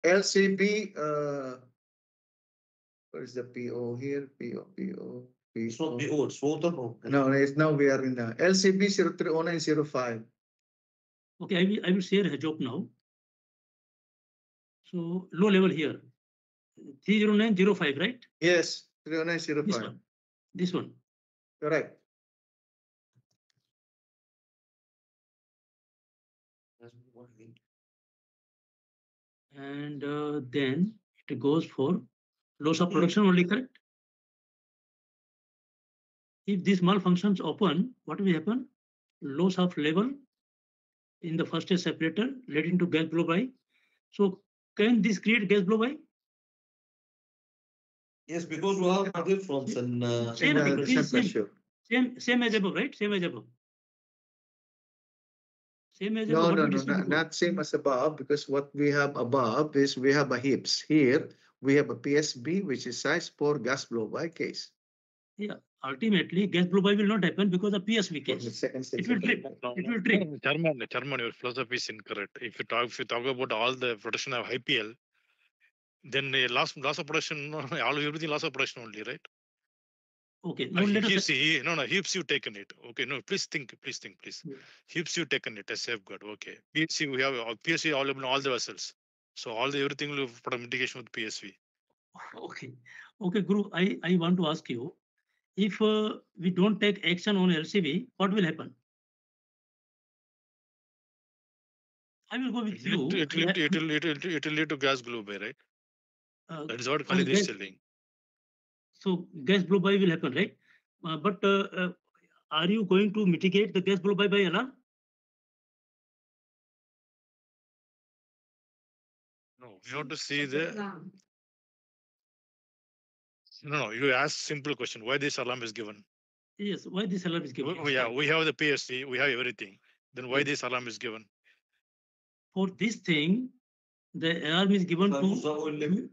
LCB, what is the PO here? PO. It's not PO, it's water. No, it's now we are in the LCB 030905. Okay, I will share a job now. So low level here, 30905, right? Yes, This 30905. one. This one. Correct. And then it goes for loss of production only, correct? If this malfunctions open, what will happen? Loss of level in the first stage separator leading to gas blow by. So can this create gas blow by? Yes, because we have difference in Same, pressure. same as above, right? Same as above. Same as No, above. no, What we no, discussed before. not same as above, because what we have above is we have a HIPS. Here, we have a PSB, which is size 4 gas blow by case. Yeah, ultimately, gas blow by will not happen because of PSB For the case. second stage It will trip. It will trip. Chairman, your philosophy is incorrect. If you talk about all the production of IPL, then loss of production, all everything loss of production only, right? Okay, now let us. Heaps you taken it. Okay, no, please think. Yeah. Heaps you taken it as safeguard. Okay, PSC we have PSC all the vessels, so everything will put a mitigation with PSV. Okay, okay, Guru. I want to ask you, if we don't take action on LCV, what will happen? I will go with you. It will lead to gas glow by, right? That is what colleague is telling. So gas blow by will happen, right? But are you going to mitigate the gas blow by alarm? No, you have to see the. No, you ask simple question. Why this alarm is given? Yes, why this alarm is given? Yeah, we have the PSC, we have everything. Then why this alarm is given? For this thing, the alarm is given to